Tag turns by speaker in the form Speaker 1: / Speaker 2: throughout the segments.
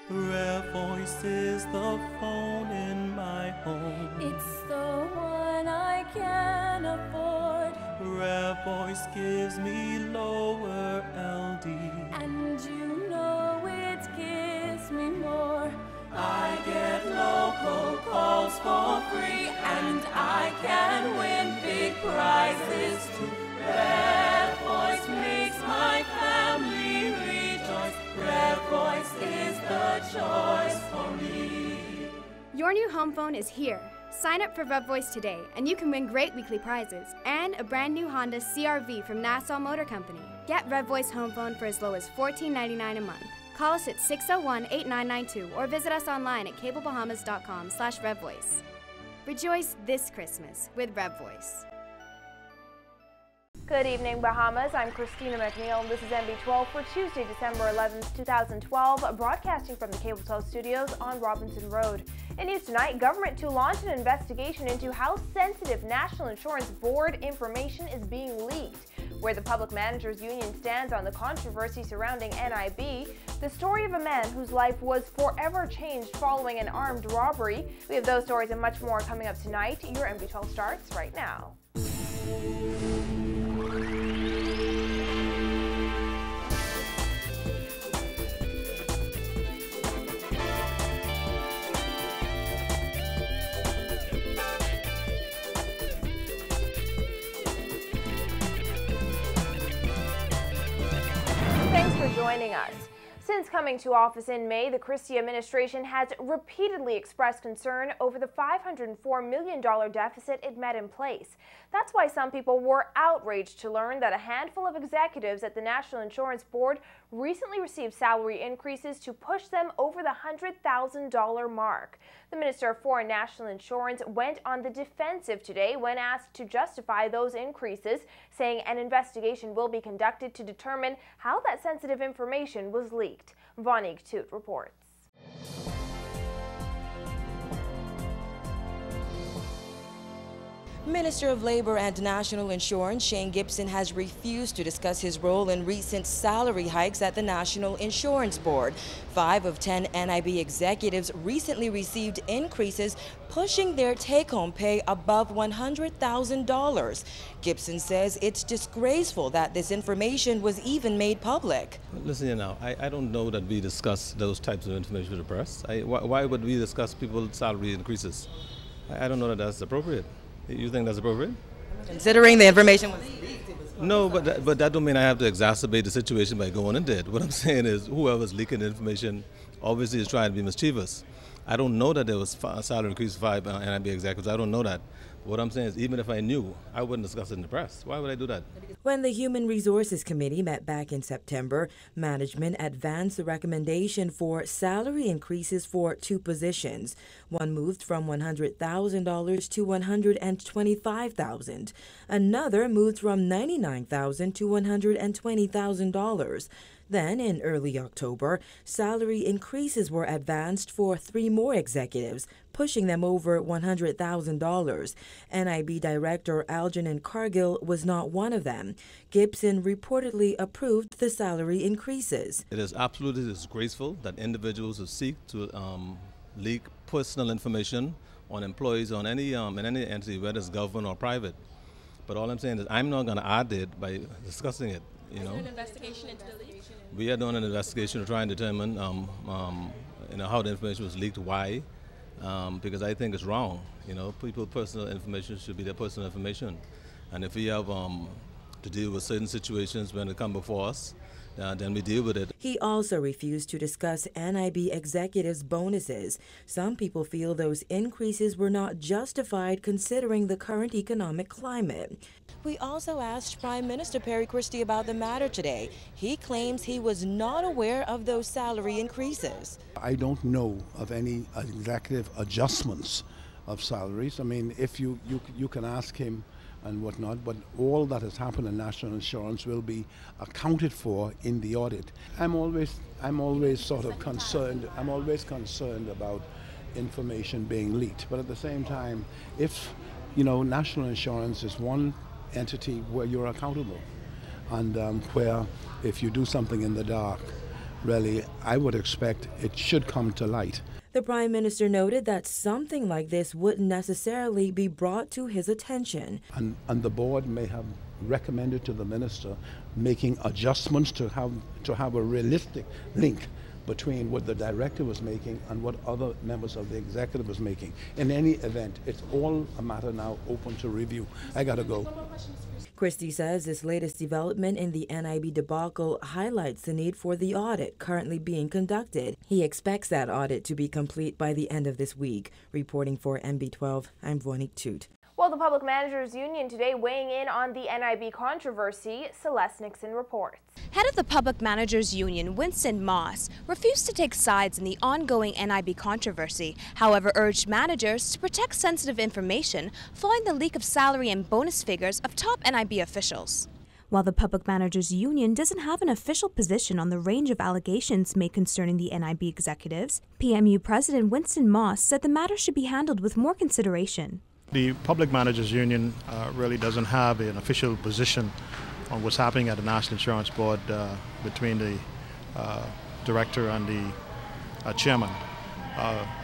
Speaker 1: Rare Voice is the phone in my home.
Speaker 2: It's the one I can afford.
Speaker 1: Rare Voice gives me lower LD.
Speaker 2: And you know it gives me more.
Speaker 1: I get local calls for free, and I can win big prizes too. Rare Voice makes my family rejoice. Rare Voice is the choice for me.
Speaker 3: Your new home phone is here. Sign up for Rev Voice today, and you can win great weekly prizes and a brand new Honda CR-V from Nassau Motor Company. Get Rev Voice home phone for as low as $14.99 a month. Call us at 601-8992 or visit us online at cablebahamas.com/RevVoice. Rejoice this Christmas with Rev Voice.
Speaker 4: Good evening, Bahamas. I'm Christina McNeil, and this is NB12 for Tuesday, December 11th, 2012, broadcasting from the Cable 12 studios on Robinson Road. In news tonight, government to launch an investigation into how sensitive National Insurance Board information is being leaked, where the Public Managers Union stands on the controversy surrounding NIB, the story of a man whose life was forever changed following an armed robbery. We have those stories and much more coming up tonight. Your NB12 starts right now. Thanks for joining us. Since coming to office in May, the Christie administration has repeatedly expressed concern over the $504 million deficit it met in place. That's why some people were outraged to learn that a handful of executives at the National Insurance Board recently received salary increases to push them over the $100,000 mark. The Minister for National Insurance went on the defensive today when asked to justify those increases, saying an investigation will be conducted to determine how that sensitive information was leaked. Vonique Toot reports.
Speaker 5: Minister of Labor and National Insurance Shane Gibson has refused to discuss his role in recent salary hikes at the National Insurance Board. 5 of 10 NIB executives recently received increases, pushing their take-home pay above $100,000. Gibson says it's disgraceful that this information was even made public.
Speaker 6: Listen here now, I don't know that we discuss those types of information with the press. Why would we discuss people's salary increases? I don't know that that's appropriate. You think that's appropriate?
Speaker 5: Considering the information was leaked, it was
Speaker 6: no, but that don't mean I have to exacerbate the situation by going into it. What I'm saying is whoever's leaking the information obviously is trying to be mischievous. I don't know that there was a salary increase for 5 NIB executives. I don't know that. What I'm saying is even if I knew, I wouldn't discuss it in the press. Why would I do that?
Speaker 5: When the Human Resources Committee met back in September, management advanced the recommendation for salary increases for 2 positions. One moved from $100,000 to $125,000. Another moved from $99,000 to $120,000. Then, in early October, salary increases were advanced for 3 more executives, pushing them over $100,000. NIB Director Algernon Cargill was not one of them. Gibson reportedly approved the salary increases.
Speaker 6: It is absolutely disgraceful that individuals who seek to leak personal information on employees on any in any entity, whether it's government or private. But all I'm saying is I'm not going to add it by discussing it. You know,
Speaker 7: an investigation into the leak?
Speaker 6: We are doing an investigation to try and determine how the information was leaked, why, because I think it's wrong. You know, people's personal information should be their personal information. And if we have to deal with certain situations when it comes before us, then we deal with it.
Speaker 5: He also refused to discuss NIB executives' bonuses. Some people feel those increases were not justified considering the current economic climate. We also asked Prime Minister Perry Christie about the matter today. He claims he was not aware of those salary increases.
Speaker 8: I don't know of any executive adjustments of salaries. I mean, if you can ask him and whatnot, but all that has happened in national insurance will be accounted for in the audit. I'm always sort of concerned. I'm always concerned about information being leaked. But at the same time, if national insurance is one entity where you're accountable, and where if you do something in the dark, really, I would expect it should come to light.
Speaker 5: The Prime Minister noted that something like this wouldn't necessarily be brought to his attention.
Speaker 8: And the board may have recommended to the minister making adjustments to have a realistic link between what the director was making and what other members of the executive was making. In any event, it's all a matter now open to review. I gotta go.
Speaker 5: Christie says this latest development in the NIB debacle highlights the need for the audit currently being conducted. He expects that audit to be complete by the end of this week. Reporting for MB12, I'm Vonique Toot.
Speaker 4: Well, the Public Managers Union today weighing in on the NIB controversy. Celeste Nixon reports.
Speaker 7: Head of the Public Managers Union, Winston Moss, refused to take sides in the ongoing NIB controversy, however urged managers to protect sensitive information following the leak of salary and bonus figures of top NIB officials. While the Public Managers Union doesn't have an official position on the range of allegations made concerning the NIB executives, PMU President Winston Moss said the matter should be handled with more consideration.
Speaker 9: The Public Managers Union really doesn't have an official position on what's happening at the National Insurance Board between the director and the chairman.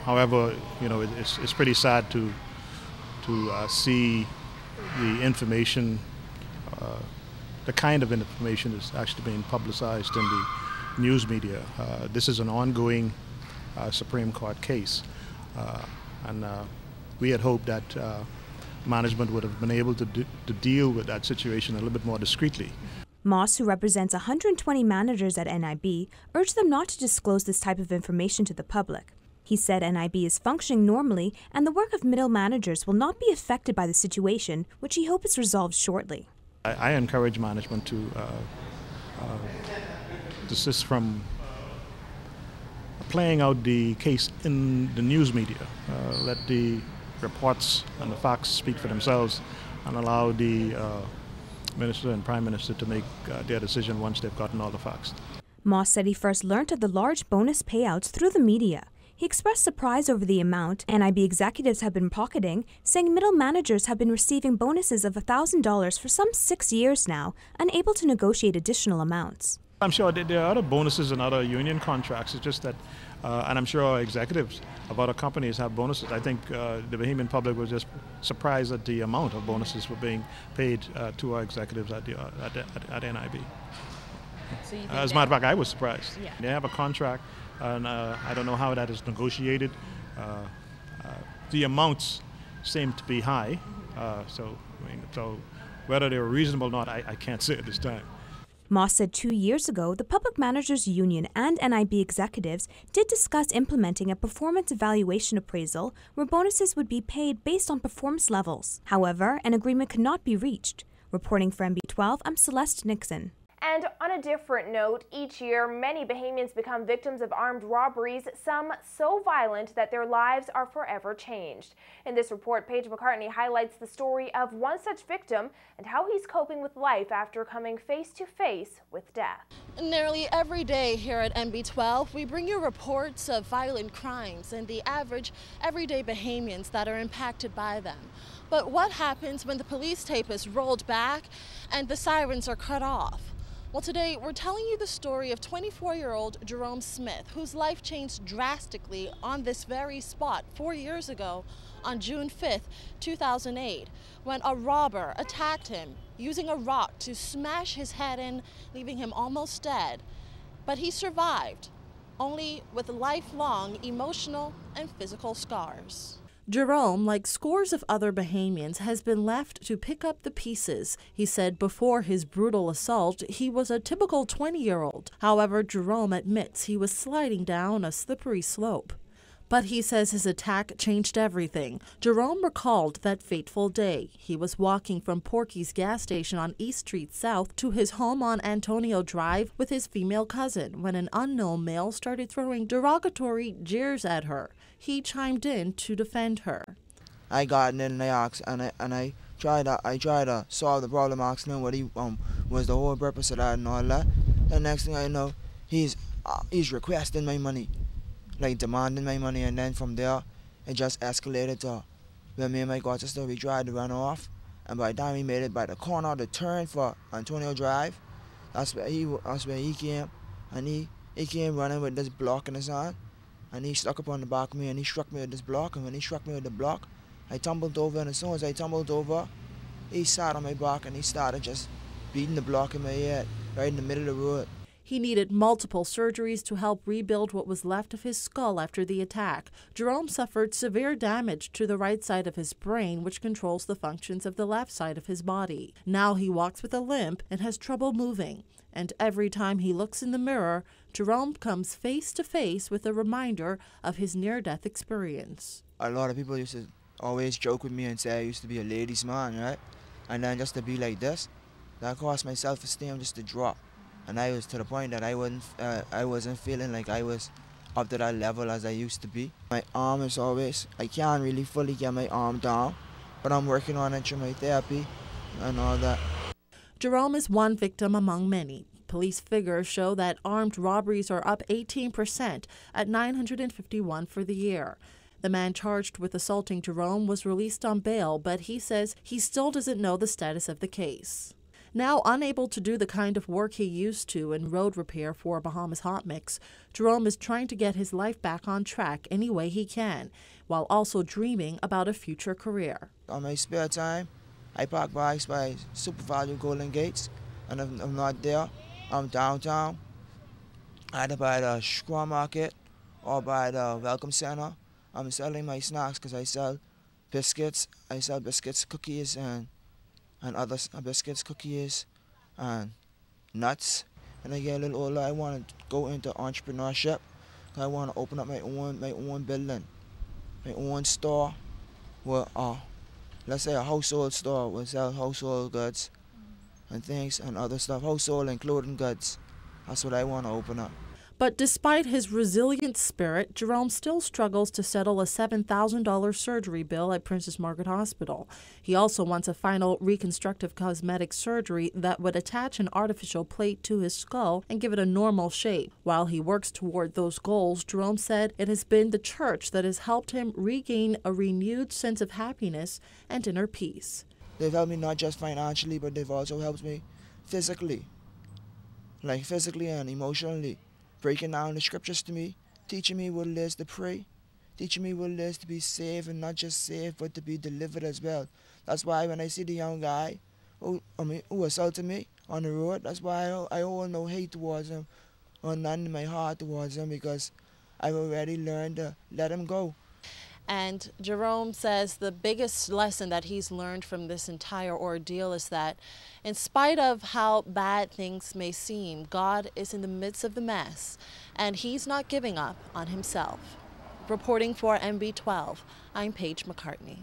Speaker 9: However, you know, it's pretty sad to see the information, the kind of information that's actually being publicized in the news media. This is an ongoing Supreme Court case, and we had hoped that management would have been able to deal with that situation a little bit more discreetly.
Speaker 7: Moss, who represents 120 managers at NIB, urged them not to disclose this type of information to the public. He said NIB is functioning normally and the work of middle managers will not be affected by the situation, which he hopes is resolved shortly.
Speaker 9: I encourage management to desist from playing out the case in the news media. Let the reports and the facts speak for themselves and allow the Minister and Prime Minister to make their decision once they've gotten all the facts.
Speaker 7: Moss said he first learned of the large bonus payouts through the media. He expressed surprise over the amount NIB executives have been pocketing, saying middle managers have been receiving bonuses of $1,000 for some 6 years now, unable to negotiate additional amounts.
Speaker 9: I'm sure there are other bonuses in other union contracts. It's just that, and I'm sure executives of other companies have bonuses. I think the Bahamian public was just surprised at the amount of bonuses were being paid to our executives at NIB.
Speaker 7: So
Speaker 9: As a matter of fact, I was surprised. Yeah. They have a contract, and I don't know how that is negotiated. The amounts seem to be high, so whether they're reasonable or not, I can't say at this time.
Speaker 7: Moss said 2 years ago, the Public Managers Union and NIB executives did discuss implementing a performance evaluation appraisal where bonuses would be paid based on performance levels. However, an agreement could not be reached. Reporting for MB12, I'm Celeste Nixon.
Speaker 4: And on a different note, each year many Bahamians become victims of armed robberies, some so violent that their lives are forever changed. In this report, Paige McCartney highlights the story of one such victim and how he's coping with life after coming face to face with death.
Speaker 10: Nearly every day here at MB12, we bring you reports of violent crimes and the average everyday Bahamians that are impacted by them. But what happens when the police tape is rolled back and the sirens are cut off? Well, today we're telling you the story of 24-year-old Jerome Smith, whose life changed drastically on this very spot 4 years ago on June 5th, 2008, when a robber attacked him using a rock to smash his head in, leaving him almost dead. But he survived, only with lifelong emotional and physical scars.
Speaker 11: Jerome, like scores of other Bahamians, has been left to pick up the pieces. He said before his brutal assault, he was a typical 20-year-old. However, Jerome admits he was sliding down a slippery slope. But he says his attack changed everything. Jerome recalled that fateful day. He was walking from Porky's gas station on East Street South to his home on Antonio Drive with his female cousin when an unknown male started throwing derogatory jeers at her. He chimed in to defend her.
Speaker 12: I got in and I asked, and I tried to solve the problem, asking him what he was the whole purpose of that and all that. The next thing I know, he's requesting my money, like demanding my money, and then from there, it just escalated to when me and my god sister, we tried to run off, and by the time we made it by the corner, the turn for Antonio Drive, that's where he came, and he He came running with this block in his hand, and he stuck up on the back of me, and he struck me with this block. And when he struck me with the block, I tumbled over, and as soon as I tumbled over, he sat on my back and he started just beating the block in my head right in the middle of the road.
Speaker 11: He needed multiple surgeries to help rebuild what was left of his skull after the attack. Jerome suffered severe damage to the right side of his brain, which controls the functions of the left side of his body. Now he walks with a limp and has trouble moving. And every time he looks in the mirror, Jerome comes face to face with a reminder of his near-death experience.
Speaker 12: A lot of people used to always joke with me and say I used to be a ladies' man, right? And then just to be like this, that caused my self-esteem just to drop. And I was to the point that I wasn't feeling like I was up to that level as I used to be. My arm is always, I can't really fully get my arm down, but I'm working on it through my therapy and all that.
Speaker 11: Jerome is one victim among many. Police figures show that armed robberies are up 18% at 951 for the year. The man charged with assaulting Jerome was released on bail, but he says he still doesn't know the status of the case. Now unable to do the kind of work he used to in road repair for Bahamas Hot Mix, Jerome is trying to get his life back on track any way he can, while also dreaming about a future career.
Speaker 12: On my spare time, I park bikes by Super Value Golden Gates, and if I'm not there, I'm downtown, either by the Squaw Market or by the Welcome Center. I'm selling my snacks because I sell biscuits. I sell biscuits, cookies, and other biscuits, cookies, and nuts. And I get a little older, I want to go into entrepreneurship. I want to open up my own building, my own store, where let's say a household store will sell household goods and things and other stuff, household and clothing goods. That's what I want to open up.
Speaker 11: But despite his resilient spirit, Jerome still struggles to settle a $7,000 surgery bill at Princess Margaret Hospital. He also wants a final reconstructive cosmetic surgery that would attach an artificial plate to his skull and give it a normal shape. While he works toward those goals, Jerome said it has been the church that has helped him regain a renewed sense of happiness and inner peace.
Speaker 12: They've helped me not just financially, but they've also helped me physically, like physically and emotionally. Breaking down the scriptures to me, teaching me what it is to pray, teaching me what it is to be saved, and not just saved, but to be delivered as well. That's why when I see the young guy who assaulted me on the road, that's why I hold no hate towards him or none in my heart towards him, because I've already learned to let him go.
Speaker 10: And Jerome says the biggest lesson that he's learned from this entire ordeal is that in spite of how bad things may seem, God is in the midst of the mess, and he's not giving up on himself. Reporting for NB12, I'm Paige McCartney.